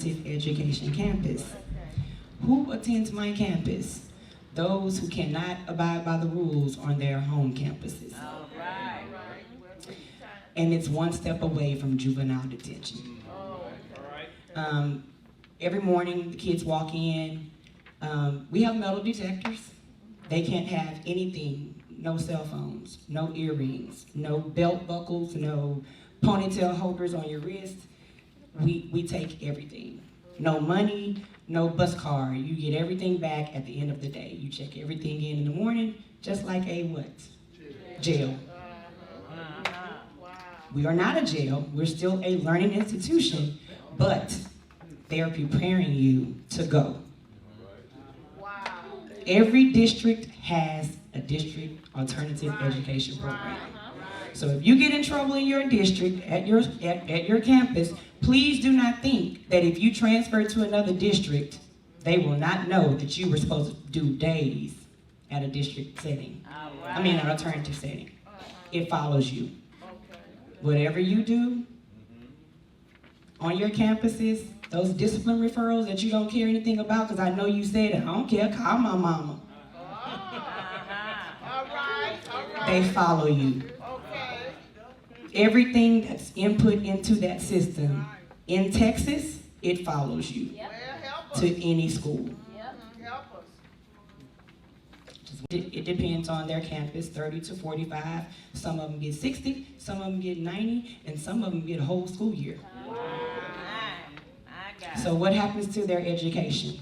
Alternative Education Campus. Who attends my campus? Those who cannot abide by the rules on their home campuses. And it's one step away from juvenile detention. Every morning the kids walk in. We have metal detectors. They can't have anything, no cell phones, no earrings, no belt buckles, no ponytail holders on your wrist. We take everything. No money, no bus card. You get everything back at the end of the day. You check everything in the morning, just like a what? Jail. We are not a jail. We're still a learning institution, but they are preparing you to go. Every district has a district alternative education program. So if you get in trouble in your district, at your campus, please do not think that if you transfer to another district, they will not know that you were supposed to do days at a district setting. I mean, an alternative setting. It follows you. Whatever you do on your campuses, those discipline referrals that you don't care anything about, because I know you said it, I don't care, call my mama. They follow you. Everything that's input into that system in Texas, it follows you to any school. It depends on their campus, 30 to 45. Some of them get 60, some of them get 90, and some of them get a whole school year. So what happens to their education?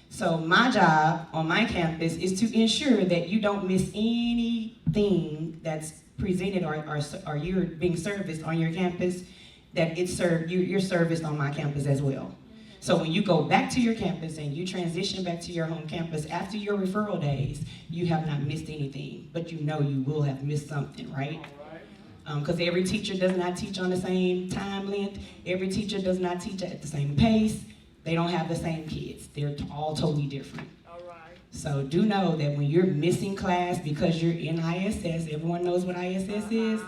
So my job on my campus is to ensure that you don't miss anything that's presented or you're being serviced on your campus, that it's you're serviced on my campus as well. So when you go back to your campus and you transition back to your home campus after your referral days, you have not missed anything, but you know you will have missed something, right? Because every teacher does not teach on the same time length. Every teacher does not teach at the same pace. They don't have the same kids. They're all totally different. So do know that when you're missing class because you're in ISS, everyone knows what ISS is?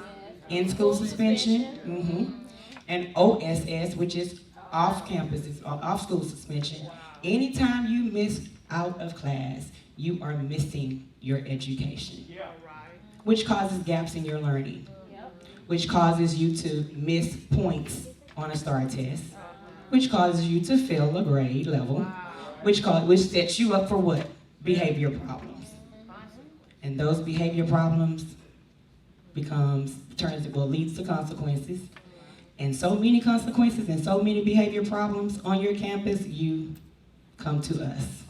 In-school suspension. And OSS, which is off-campus, off-school suspension. Anytime you miss out of class, you are missing your education, which causes gaps in your learning, which causes you to miss points on a STAR test, which causes you to fail a grade level, which sets you up for what? Behavior problems. And those behavior problems leads to consequences. And so many consequences and so many behavior problems on your campus, you come to us.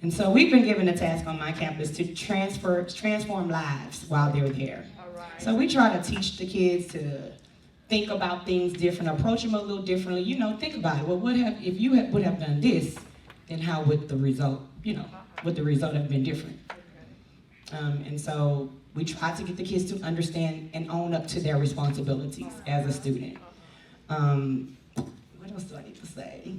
And so we've been given a task on my campus to transform lives while they're there. So we try to teach the kids to think about things different, approach them a little differently. You know, think about it. Well, if you would have done this, then how would the result, would the result have been different? And so we try to get the kids to understand and own up to their responsibilities as a student. What else do I need to say?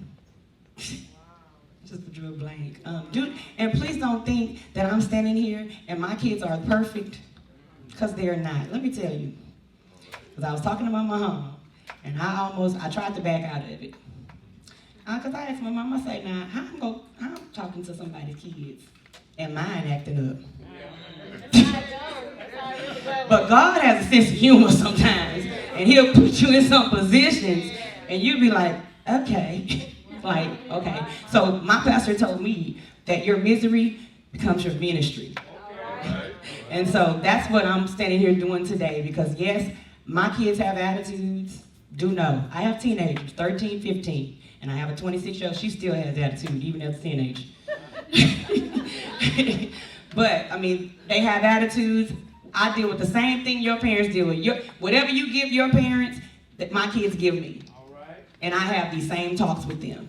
Just drew a blank. And please don't think that I'm standing here and my kids are perfect, because they're not. Let me tell you. Because I was talking to my mom, and I tried to back out of it. Because I asked my mom, I said, now, how I'm talking to somebody's kids and mine acting up? But God has a sense of humor sometimes, and he'll put you in some positions, and you'll be like, okay. Okay. So my pastor told me that your misery becomes your ministry. And so that's what I'm standing here doing today, because yes, my kids have attitudes. Do know. I have teenagers, 13, 15, and I have a 26-year-old. She still has attitude, even as a teenager. But, I mean, they have attitudes. I deal with the same thing your parents deal with. Whatever you give your parents, that my kids give me. And I have these same talks with them,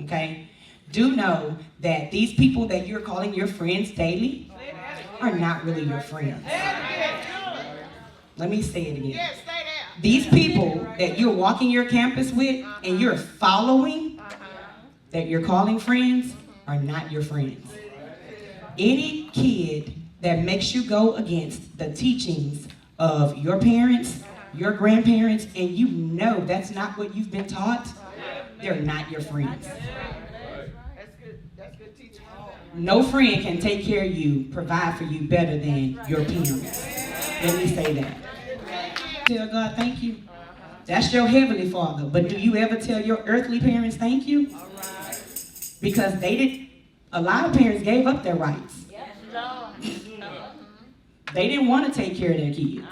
okay? Do know that these people that you're calling your friends daily are not really your friends. Let me say it again. These people that you're walking your campus with and you're following, that you're calling friends, are not your friends. Any kid that makes you go against the teachings of your parents, your grandparents and you know that's not what you've been taught, they're not your friends. No friend can take care of you, provide for you better than your parents. Let me say that. Tell God thank you. That's your heavenly Father. But do you ever tell your earthly parents thank you? Because a lot of parents gave up their rights. They didn't want to take care of their kids.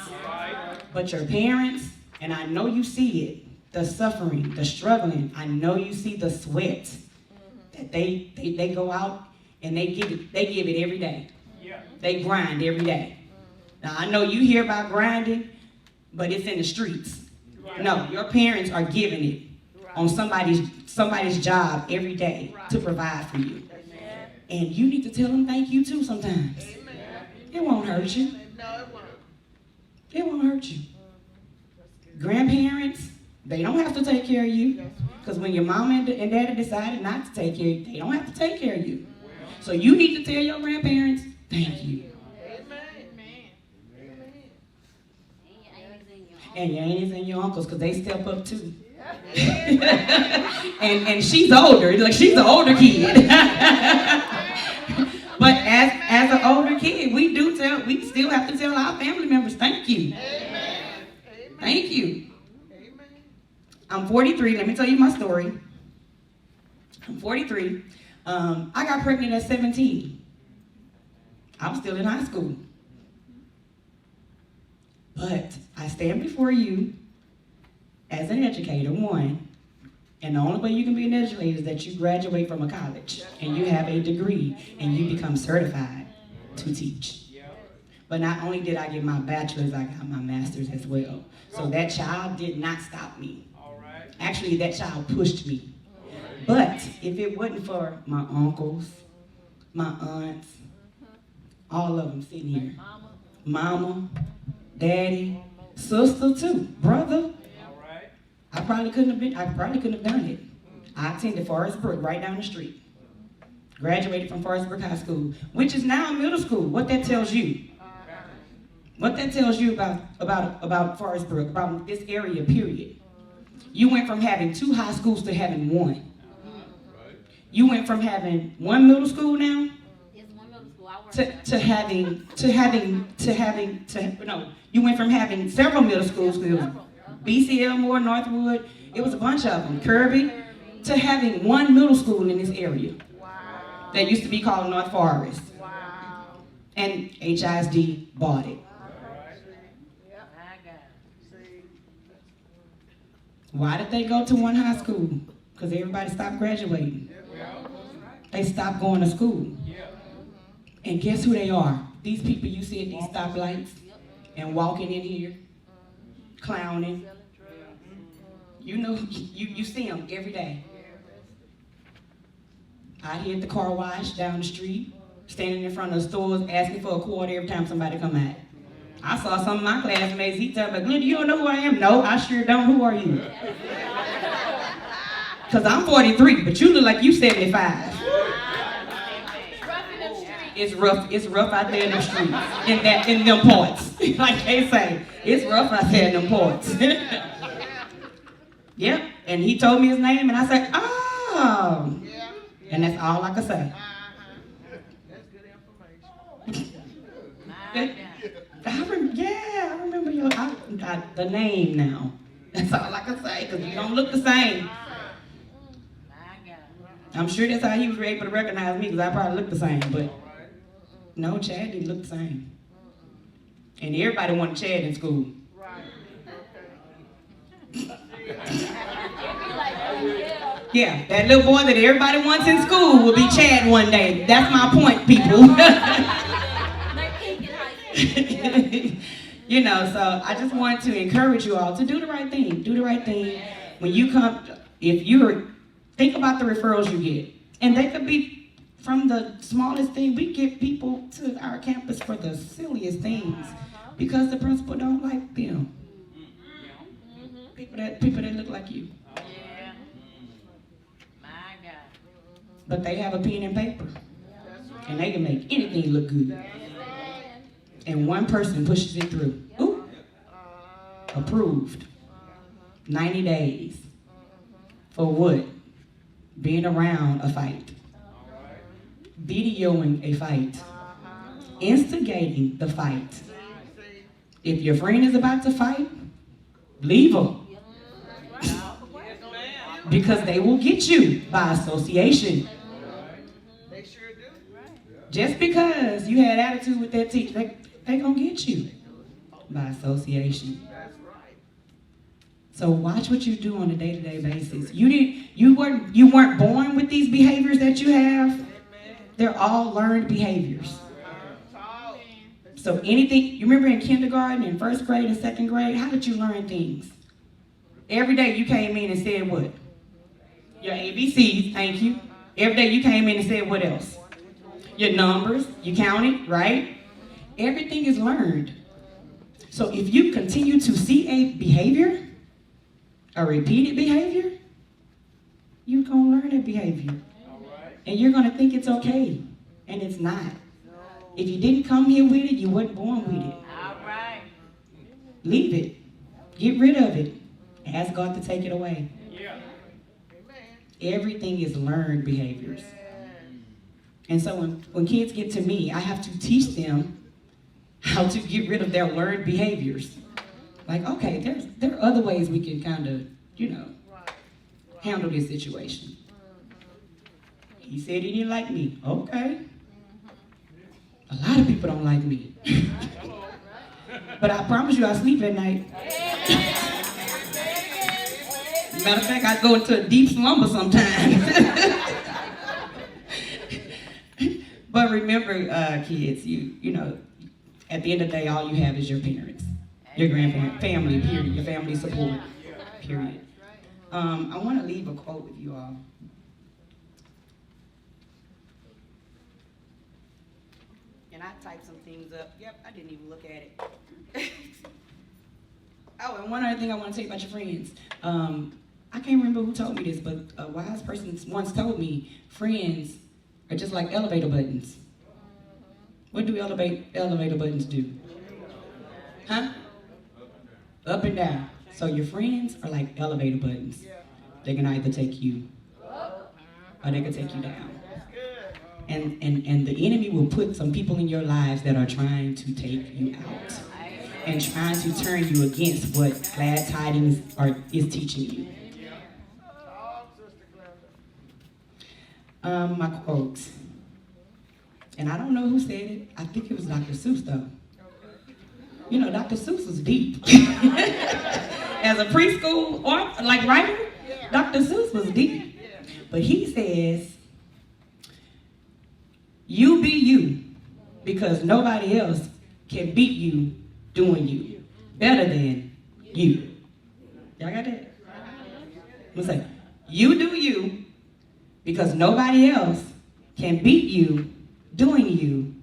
But your parents, and I know you see it, the suffering, the struggling, I know you see the sweat that they go out and they give it every day. They grind every day. Now I know you hear about grinding, but it's in the streets. No, your parents are giving it on somebody's job every day to provide for you. And you need to tell them thank you too sometimes. It won't hurt you. It won't hurt you. Grandparents, they don't have to take care of you. Because when your mom and daddy decided not to take care of you, they don't have to take care of you. So you need to tell your grandparents, thank you. And your aunties and your uncles, because they step up too. and she's older, like she's an older kid. But as an older kid, we still have to tell our family members, thank you. Thank you. I'm 43. Let me tell you my story. I'm 43. I got pregnant at 17. I was still in high school. But I stand before you as an educator, one, and the only way you can be an educator is that you graduate from a college and you have a degree and you become certified to teach. But not only did I get my bachelor's, I got my master's as well. So that child did not stop me. Actually, that child pushed me. But if it wasn't for my uncles, my aunts, all of them sitting here, mama, daddy, sister too, brother, I probably couldn't have done it. I attended Forest Brook right down the street. Graduated from Forest Brook High School, which is now middle school. What that tells you. What that tells you about Forest Brook, about this area, period. You went from having 2 high schools to having 1. You went from having 1 middle school now you went from having several middle schools, BCL, Moore, Northwood, it was a bunch of them, Kirby, to having 1 middle school in this area that used to be called North Forest. And HISD bought it. Why did they go to 1 high school? Because everybody stopped graduating. They stopped going to school. And guess who they are? These people you see at these stoplights and walking in here, clowning. You know, you see them every day. Out here at the car wash down the street, standing in front of the stores asking for a quarter every time somebody come out. I saw some of my classmates, he tell me, Glenda, you don't know who I am? No, I sure don't. Who are you? Because I'm 43, but you look like you 75. It's rough out there in the streets, in them parts. Like they say, it's rough out there in them parts. Yep, and he told me his name, and I said, oh. And that's all I could say. I remember the name now. That's all I can say, because you don't look the same. I'm sure that's how he was able to recognize me, because I probably look the same, but no, Chad didn't look the same. And everybody wanted Chad in school. Yeah, that little boy that everybody wants in school will be Chad one day. That's my point, people. You know, so I just want to encourage you all to do the right thing. Do the right thing. When you come, think about the referrals you get. And they could be from the smallest thing. We get people to our campus for the silliest things because the principal don't like them. People that look like you. But they have a pen and paper. And they can make anything look good. And one person pushes it through. Ooh. approved. 90 days. For what? Being around a fight. Videoing a fight. Instigating the fight. If your friend is about to fight, leave them. Because they will get you by association. Just because you had attitude with that teacher, they gonna get you by association. So watch what you do on a day-to-day basis. You weren't born with these behaviors that you have. They're all learned behaviors. So anything, you remember in kindergarten, in first grade and second grade, how did you learn things? Every day you came in and said what? Your ABCs, thank you. Every day you came in and said what else? Your numbers, you counted, right? Everything is learned. So if you continue to see a behavior, a repeated behavior, you're going to learn that behavior. And you're going to think it's okay. And it's not. If you didn't come here with it, you weren't born with it. Leave it. Get rid of it. Ask God to take it away. Everything is learned behaviors. And so when kids get to me, I have to teach them how to get rid of their learned behaviors. Like, okay, there are other ways we can kind of, handle this situation. He said he didn't like me. Okay. A lot of people don't like me. But I promise you I sleep at night. Matter of fact, I go into a deep slumber sometimes. But remember, kids, you know, at the end of the day, all you have is your parents, your grandparents, family, period, your family support, period. I want to leave a quote with you all. And I typed some things up. Yep, I didn't even look at it. Oh, and one other thing I want to tell you about your friends. I can't remember who told me this, but a wise person once told me friends are just like elevator buttons. What do elevator buttons do? Huh? Up and down. So your friends are like elevator buttons. They can either take you or they can take you down. And the enemy will put some people in your lives that are trying to take you out and trying to turn you against what Glad Tidings is teaching you. My quotes. And I don't know who said it. I think it was Dr. Seuss, though. You know, Dr. Seuss was deep. As a preschool writer, Dr. Seuss was deep. But he says, you be you, because nobody else can beat you doing you better than you. Y'all got that? I'm gonna say, you do you, because nobody else can beat you doing you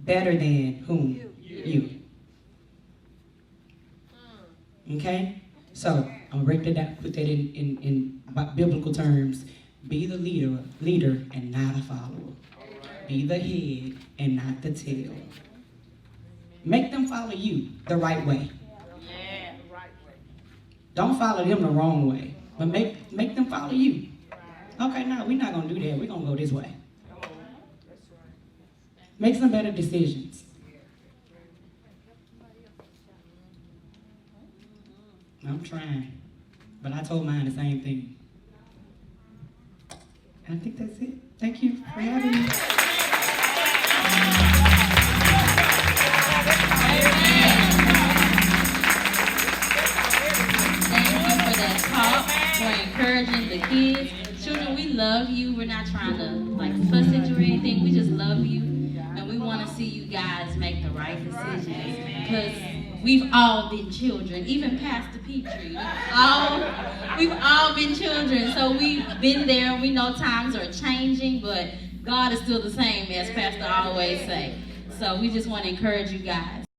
better than whom? You. Okay? So, I'm gonna put that in biblical terms. Be the leader and not a follower. Be the head and not the tail. Make them follow you the right way. Yeah, the right way. Don't follow them the wrong way, but make them follow you. Okay, no, we're not going to do that. We're going to go this way. Make some better decisions. I'm trying, but I told mine the same thing. And I think that's it. Thank you for having me. For encouraging the kids. Children, we love you. We're not trying to fuss at you or anything. We just love you. And we want to see you guys make the right decisions. Because we've all been children. Even Pastor Petrie. We've all been children. So we've been there. We know times are changing, but God is still the same, as Pastor always say. So we just want to encourage you guys.